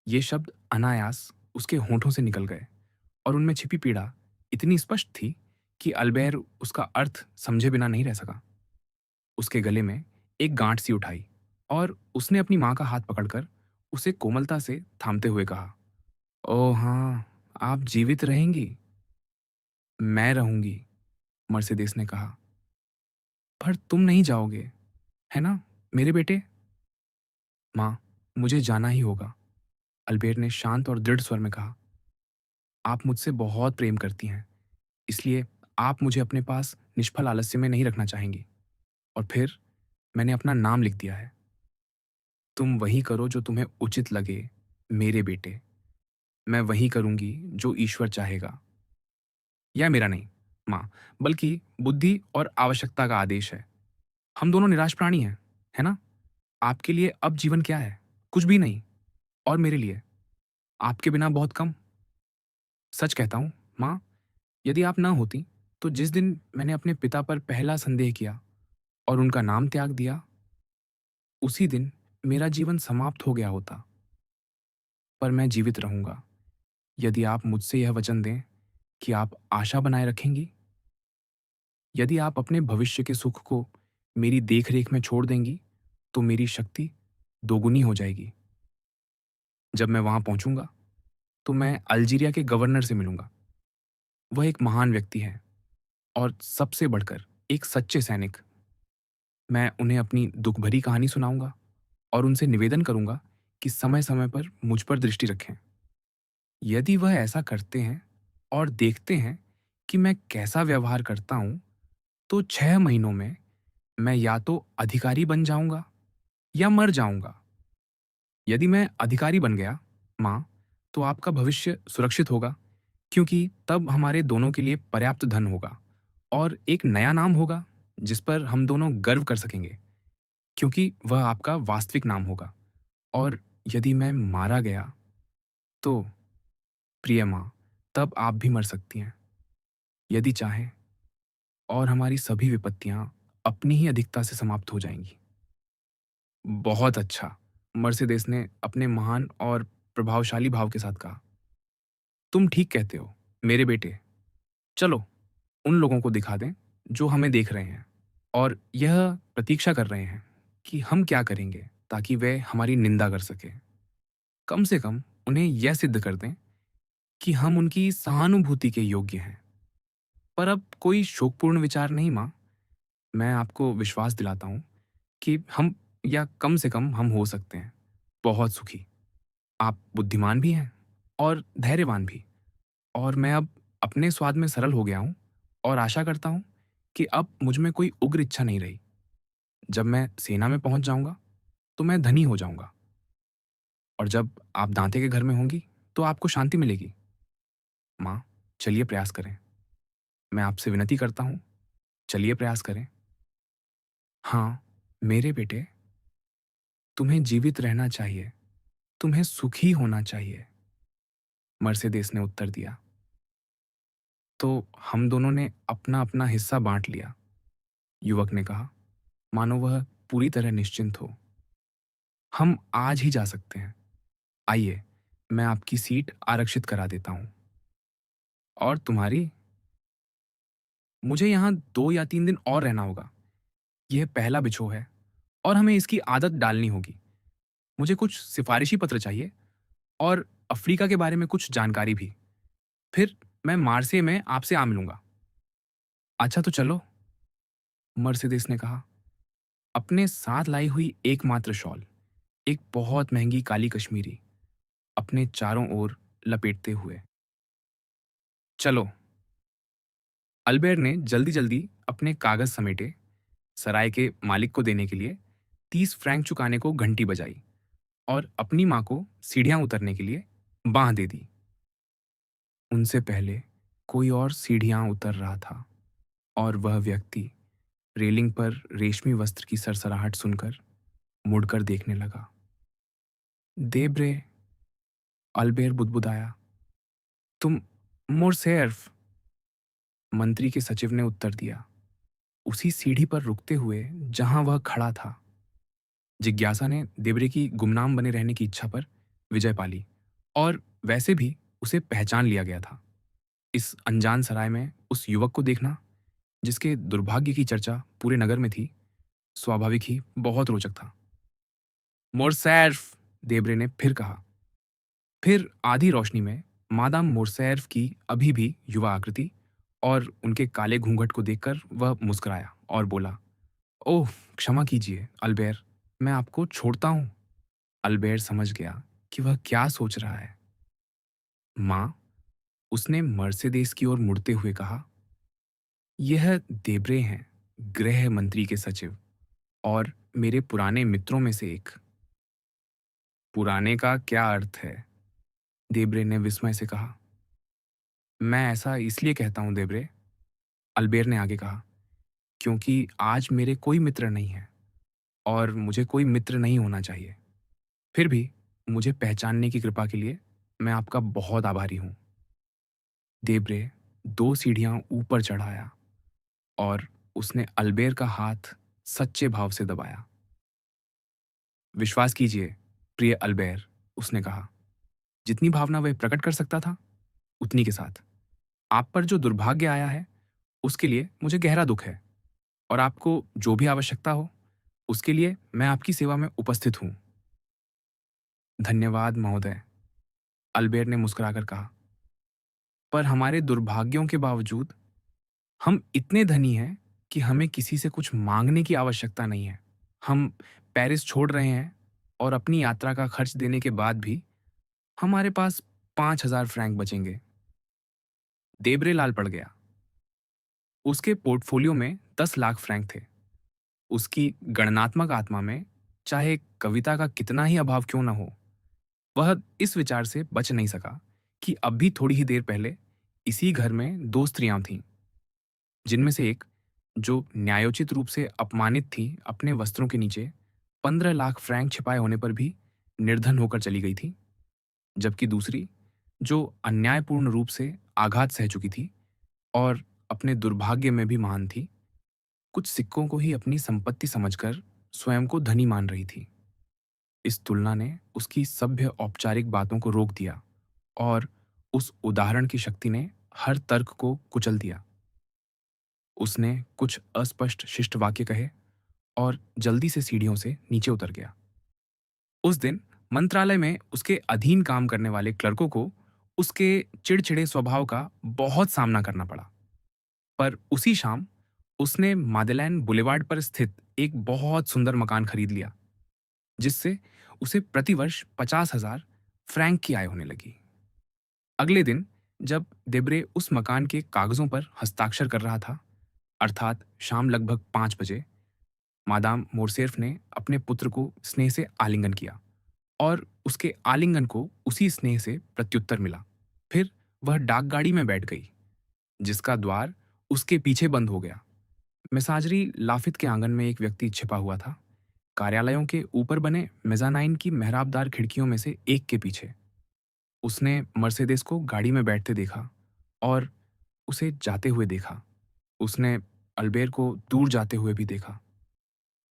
ये शब्द अनायास उसके होंठों से निकल गए और उनमें छिपी पीड़ा इतनी स्पष्ट थी कि अल्बेर उसका अर्थ समझे बिना नहीं रह सका। उसके गले में एक गांठ सी उठाई और उसने अपनी मां का हाथ पकड़कर उसे कोमलता से थामते हुए कहा, ओह हाँ, आप जीवित रहेंगी। मैं रहूंगी, मर्सिडीज ने कहा। पर तुम नहीं जाओगे, है ना, मेरे बेटे? मां, मुझे जाना ही होगा, अल्बेर ने शांत और दृढ़ स्वर में कहा। आप मुझसे बहुत प्रेम करती हैं, इसलिए आप मुझे अपने पास निष्फल आलस्य में नहीं रखना चाहेंगी। और फिर मैंने अपना नाम लिख दिया है। तुम वही करो जो तुम्हें उचित लगे, मेरे बेटे। मैं वही करूंगी जो ईश्वर चाहेगा। यह मेरा नहीं, माँ, बल्कि बुद्धि और आवश्यकता का आदेश है। हम दोनों निराश प्राणी हैं, है ना? आपके लिए अब जीवन क्या है? कुछ भी नहीं। और मेरे लिए आपके बिना बहुत कम। सच कहता हूँ, माँ, यदि आप ना होती, तो जिस दिन मैंने अपने पिता पर पहला संदेह किया और उनका नाम त्याग दिया, उसी दिन मेरा जीवन समाप्त हो गया होता। पर मैं जीवित रहूंगा, यदि आप मुझसे यह वचन दें कि आप आशा बनाए रखेंगी। यदि आप अपने भविष्य के सुख को मेरी देख-रेख में छोड़ देंगी, तो मेरी शक्ति दोगुनी हो जाएगी। जब मैं वहां पहुंचूंगा, तो मैं अल्जीरिया के गवर्नर से मिलूंगा। वह एक महान व्यक्ति है और सबसे बढ़कर एक सच्चे सैनिक। मैं उन्हें अपनी दुख भरी कहानी सुनाऊंगा और उनसे निवेदन करूंगा कि समय-समय पर मुझ पर दृष्टि रखें। यदि वह ऐसा करते हैं और देखते हैं कि मैं कैसा व्यवहार करता हूं, तो 6 महीनों में मैं या तो अधिकारी बन जाऊंगा या मर जाऊंगा। यदि मैं अधिकारी बन गया, माँ, तो आपका भविष्य सुरक्षित होगा, क्योंकि तब हमारे दोनों के लिए पर्याप्त धन होगा और एक नया नाम होगा, जिस पर हम दोनों गर्व कर सकेंगे, क्योंकि वह आपका वास्तविक नाम होगा। और यदि मैं मारा गया, तो प्रिय माँ, तब आप भी मर सकती हैं, यदि चाहें, और हमारी सभी विपत्तियाँ अपनी ही अधिकता से समाप्त हो जाएँगी। बहुत अच्छा, मर्सिडेस ने अपने महान और प्रभावशाली भाव के साथ कहा। तुम ठीक कहते हो, मेरे बेटे। चलो, उन लोगों को दिखा दें, जो हमें देख रहे हैं और यह प्रतीक्षा कर रहे हैं कि हम क्या करेंगे ताकि वे हमारी निंदा कर सकें। कम से कम उन्हें यह सिद्ध कर दें कि हम उनकी सहानुभूति के योग्य हैं। पर अब कोई शोकपूर्ण विचार नहीं, माँ। मैं आपको विश्वास दिलाता हूँ कि हम, या कम से कम हम हो सकते हैं, बहुत सुखी। आप बुद्धिमान भी हैं और धैर्यवान भी, और मैं अब अपने स्वाद में सरल हो गया हूँ और आशा करता हूँ कि अब मुझ में कोई उग्र इच्छा नहीं रही। जब मैं सेना में पहुँच जाऊँगा, तो मैं धनी हो जाऊँगा, और जब आप दांते के घर में होंगी, तो आपको शांति मिलेगी। माँ, चलिए प्रयास करें। मैं आपसे विनती करता हूँ, चलिए प्रयास करें। हाँ, मेरे बेटे, तुम्हें जीवित रहना चाहिए, तुम्हें सुखी होना चाहिए, मर्सिडीज ने उत्तर दिया। तो हम दोनों ने अपना-अपना हिस्सा बाँट लिया, युवक ने कहा, मानो वह पूरी तरह निश्चिंत हो। हम आज ही जा सकते हैं। आइए, मैं आपकी सीट आरक्षित करा देता हूँ। और तुम्हारी? मुझे यहाँ 2 या 3 दिन और रहना होगा। यह पहला बिछोह है और हमें इसकी आदत डालनी होगी। मुझे कुछ सिफ़ारिशी पत्र चाहिए और अफ्रीका के बारे में कुछ जानकारी भी। फिर मैं मार्से में आपसे आ मिलूँगा। अच्छा तो चलो, मर्सिडीज ने कहा, अपने साथ लाई हुई एकमात्र शॉल, एक बहुत महंगी काली कश्मीरी, अपने चारों ओर लपेटते हुए। चलो। अल्बेर ने जल्दी-जल्दी अपने कागज़ समेटे, सराय के मालिक को देने के लिए 30 फ्रैंक चुकाने को घंटी बजाई और अपनी माँ को सीढ़ियाँ उतरने के लिए बाँह दे दी। उनसे पहले कोई और सीढ़ियाँ उतर रहा था, और वह व्यक्ति रेलिंग पर रेशमी वस्त्र की सरसराहट सुनकर मुड़कर देखने लगा। देब्रे, अल्बेर बुदबुदाया। तुम, मोरसेर्फ, मंत्री के सचिव ने उत्तर दिया, उसी सीढ़ी पर रुकते हुए जहां वह खड़ा था। जिज्ञासा ने देब्रे की गुमनाम बने रहने की इच्छा पर विजय पा ली, और वैसे भी उसे पहचान लिया गया था। इस अनजान सराय में उस युवक को देखना, जिसके दुर्भाग्य की चर्चा पूरे नगर में थी, स्वाभाविक ही बहुत रोचक था। मोरसैर्फ, देब्रे ने फिर कहा। फिर आधी रोशनी में मादाम मोरसैर्फ की अभी भी युवा आकृति और उनके काले घूंघट को देखकर वह मुस्कुराया और बोला, ओह, क्षमा कीजिए अल्बेर, मैं आपको छोड़ता हूँ। अल्बेर समझ गया कि वह क्या सोच रहा है। माँ, उसने मर्सिडीज की ओर मुड़ते हुए कहा, यह देब्रे हैं, गृह मंत्री के सचिव और मेरे पुराने मित्रों में से एक। पुराने का क्या अर्थ है? देब्रे ने विस्मय से कहा। मैं ऐसा इसलिए कहता हूँ देब्रे, अल्बेर ने आगे कहा, क्योंकि आज मेरे कोई मित्र नहीं है और मुझे कोई मित्र नहीं होना चाहिए। फिर भी मुझे पहचानने की कृपा के लिए मैं आपका बहुत आभारी हूँ। देब्रे 2 सीढ़ियाँ ऊपर चढ़ आया और उसने अल्बेर का हाथ सच्चे भाव से दबाया। विश्वास कीजिए, प्रिय अल्बेर, उसने कहा, जितनी भावना वह प्रकट कर सकता था, उतनी के साथ। आप पर जो दुर्भाग्य आया है, उसके लिए मुझे गहरा दुख है, और आपको जो भी आवश्यकता हो, उसके लिए मैं आपकी सेवा में उपस्थित हूँ। धन्यवाद महोदय, अल्बेर ने मुस्कुराकर कहा। पर हमारे दुर्भाग्यों के बावजूद हम इतने धनी हैं कि हमें किसी से कुछ मांगने की आवश्यकता नहीं है। हम पेरिस छोड़ रहे हैं, और अपनी यात्रा का खर्च देने के बाद भी हमारे पास 5,000 फ्रैंक बचेंगे। देब्रे लाल पड़ गया। उसके पोर्टफोलियो में 10 लाख फ्रैंक थे। उसकी गणनात्मक आत्मा में चाहे कविता का कितना ही अभाव क्यों ना हो। वह इस विचार से बच नहीं सका कि अभी थोड़ी ही देर पहले इसी घर में 2 स्त्रियाँ थीं, जिनमें से एक, जो न्यायोचित रूप से अपमानित थी अपने वस्त्रों के नीचे 15 लाख फ्रैंक छिपाए होने पर भी निर्धन होकर चली गई थी, जबकि दूसरी, जो अन्यायपूर्ण रूप से आघात सह चुकी थी और अपने दुर्भाग्य में भी महान थी, कुछ सिक्कों को ही अपनी संपत्ति समझकर स्वयं को धनी मान रही थी। इस तुलना ने उसकी सभ्य औपचारिक बातों को रोक दिया और उस उदाहरण की शक्ति ने हर तर्क को कुचल दिया। उसने कुछ अस्पष्ट शिष्ट वाक्य कहे और जल्दी से सीढ़ियों से नीचे उतर गया। उस दिन मंत्रालय में उसके अधीन काम करने वाले क्लर्कों को उसके चिड़चिड़े स्वभाव का बहुत सामना करना पड़ा। पर उसी शाम उसने मादेलैन बुलेवार्ड पर स्थित एक बहुत सुंदर मकान खरीद लिया, जिससे उसे प्रतिवर्ष 50,000 फ्रैंक की आय होने लगी। अगले दिन जब देब्रे उस मकान के कागजों पर हस्ताक्षर कर रहा था, अर्थात शाम लगभग 5 बजे, मादाम मोरसेर्फ ने अपने पुत्र को स्नेह से आलिंगन किया और उसके आलिंगन को उसी स्नेह से प्रत्युत्तर मिला। फिर वह डाकगाड़ी में बैठ गई, जिसका द्वार उसके पीछे बंद हो गया। मिसाजरी लाफित के आंगन में एक व्यक्ति छिपा हुआ था, कार्यालयों के ऊपर बने मेजानाइन की मेहराबदार खिड़कियों में से एक के पीछे। उसने मर्सेडेस को गाड़ी में बैठते देखा और उसे जाते हुए देखा। उसने अल्बेर को दूर जाते हुए भी देखा।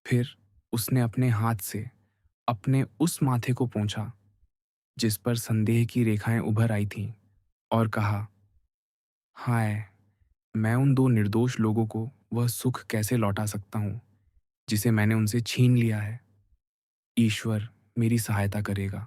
फिर उसने अपने हाथ से अपने उस माथे को पोंछा जिस पर संदेह की रेखाएं उभर आई थीं और कहा, हाय, मैं उन 2 निर्दोष लोगों को वह सुख कैसे लौटा सकता हूँ जिसे मैंने उनसे छीन लिया है। ईश्वर मेरी सहायता करेगा।